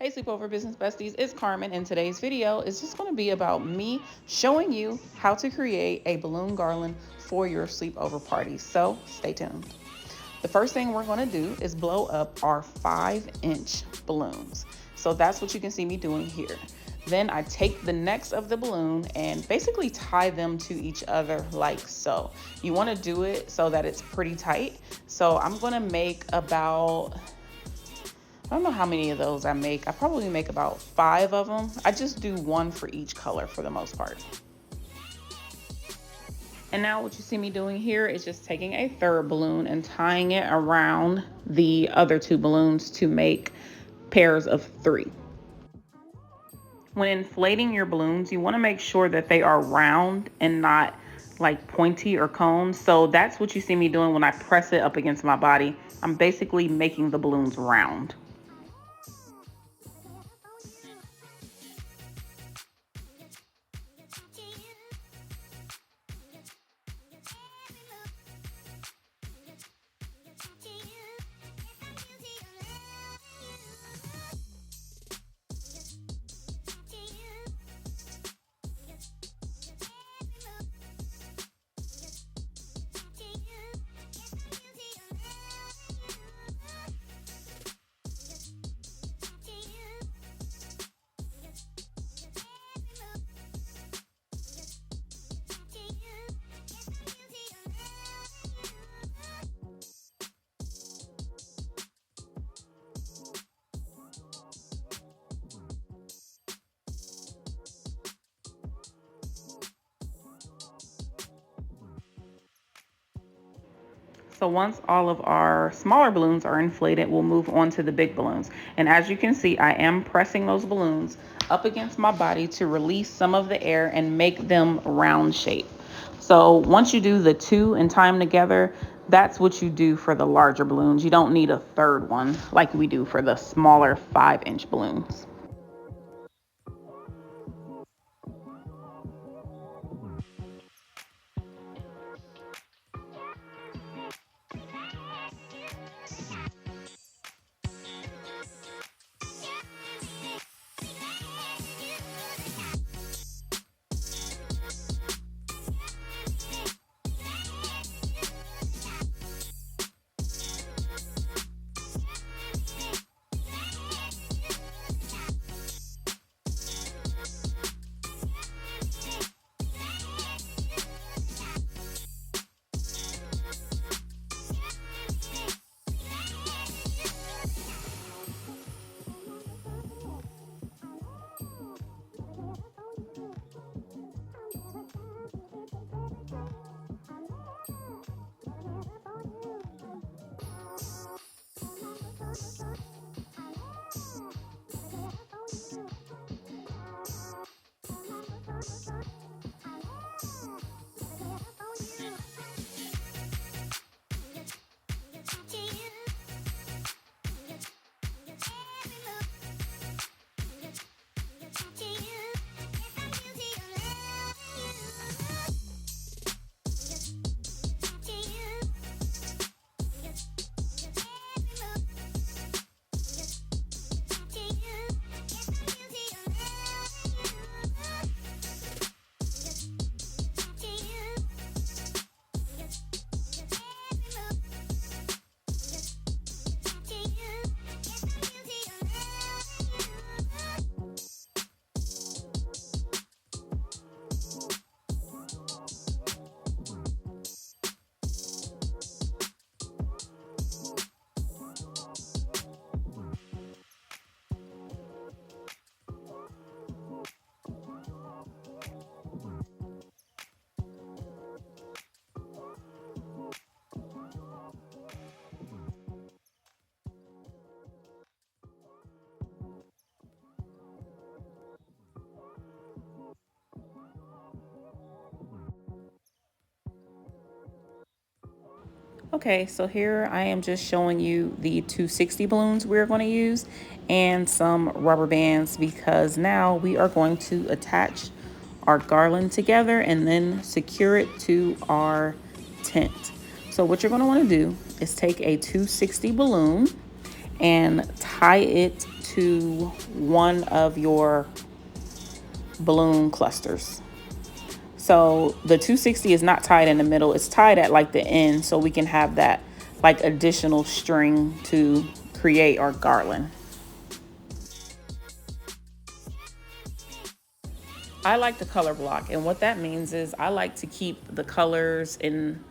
Hey Sleepover Business Besties, it's Carmen, and today's video is just going to be about me showing you how to create a balloon garland for your sleepover party. So stay tuned. The first thing we're going to do is blow up our 5-inch balloons. So that's what you can see me doing here. Then I take the necks of the balloon and basically tie them to each other like so. You want to do it so that it's pretty tight. So I'm going to make about, I don't know how many of those I make. I probably make about 5 of them. I just do one for each color for the most part. And now what you see me doing here is just taking a third balloon and tying it around the other 2 balloons to make pairs of 3. When inflating your balloons, you want to make sure that they are round and not like pointy or cones. So that's what you see me doing when I press it up against my body. I'm basically making the balloons round. So once all of our smaller balloons are inflated, we'll move on to the big balloons. And as you can see, I am pressing those balloons up against my body to release some of the air and make them round shape. So once you do the 2 and tie them together, that's what you do for the larger balloons. You don't need a third one like we do for the smaller 5-inch balloons. Okay, so here I am just showing you the 260 balloons we're going to use and some rubber bands because now we are going to attach our garland together and then secure it to our tent. So what you're going to want to do is take a 260 balloon and tie it to one of your balloon clusters. So the 260 is not tied in the middle, it's tied at like the end, so we can have that like additional string to create our garland. I like the color block, and what that means is I like to keep the colors in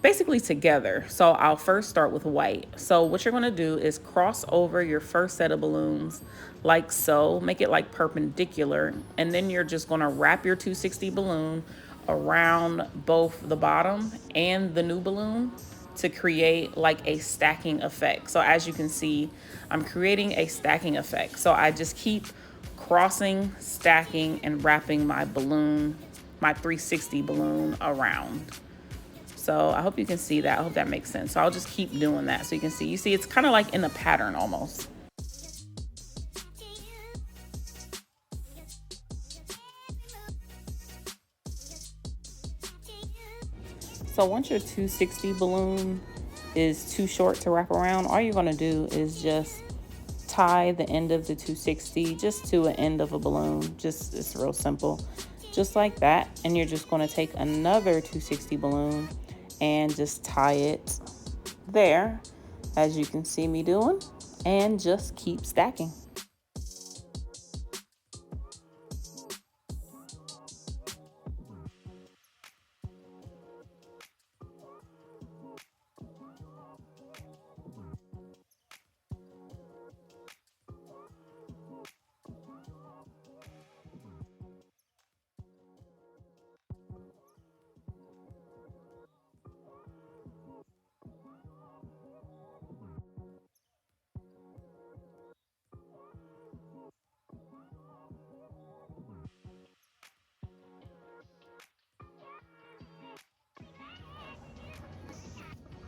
basically together. So I'll first start with white. So what you're gonna do is cross over your first set of balloons like so, make it like perpendicular, and then you're just gonna wrap your 260 balloon around both the bottom and the new balloon to create like a stacking effect. So as you can see, I'm creating a stacking effect. So I just keep crossing, stacking, and wrapping my balloon, my 360 balloon around. So I hope you can see that. I hope that makes sense. So I'll just keep doing that so you can see. You see, it's kind of like in a pattern almost. So once your 260 balloon is too short to wrap around, all you're gonna do is just tie the end of the 260 just to an end of a balloon. It's real simple. Just like that. And you're just gonna take another 260 balloon and just tie it there, as you can see me doing, and just keep stacking.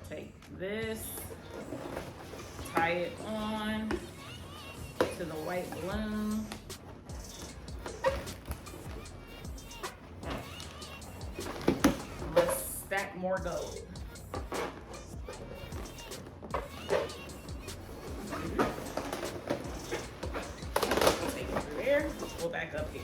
Take this, tie it on to the white balloon. Let's stack more gold. Take it through there, go back up here.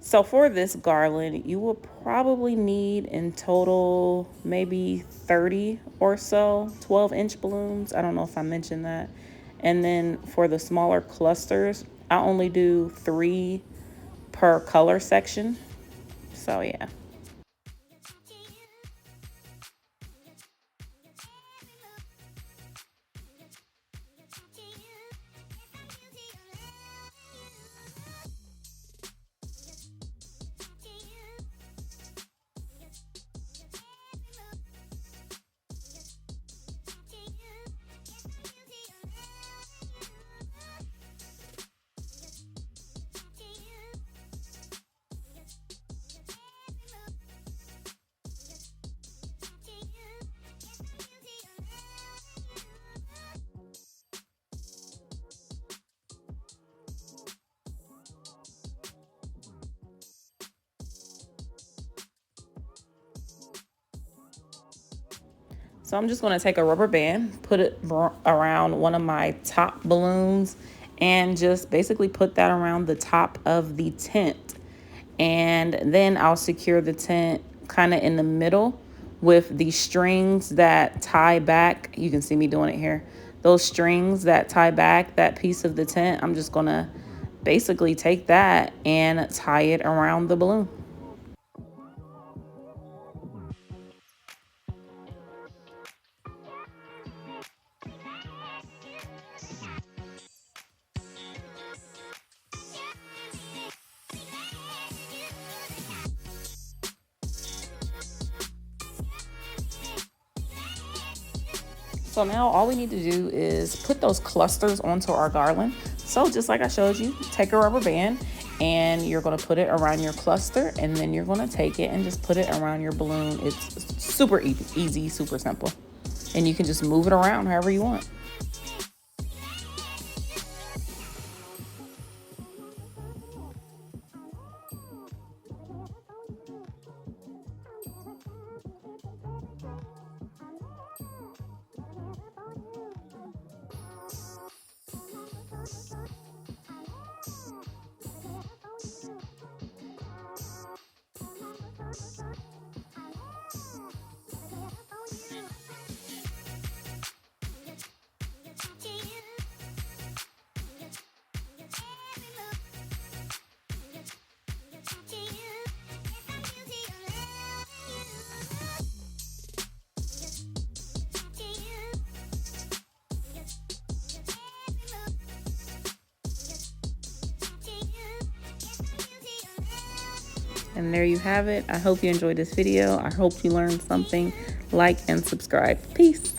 So for this garland, you will probably need in total maybe 30 or so 12-inch balloons. I don't know if I mentioned that. And then for the smaller clusters, I only do 3 per color section. So yeah. So I'm just going to take a rubber band, put it around one of my top balloons, and just basically put that around the top of the tent. And then I'll secure the tent kind of in the middle with the strings that tie back. You can see me doing it here. Those strings that tie back that piece of the tent, I'm just going to basically take that and tie it around the balloon. So now all we need to do is put those clusters onto our garland. So just like I showed you, take a rubber band and you're gonna put it around your cluster, and then you're gonna take it and just put it around your balloon. It's super easy, super simple. and you can just move it around however you want. And there you have it. I hope you enjoyed this video. I hope you learned something. Like and subscribe. Peace.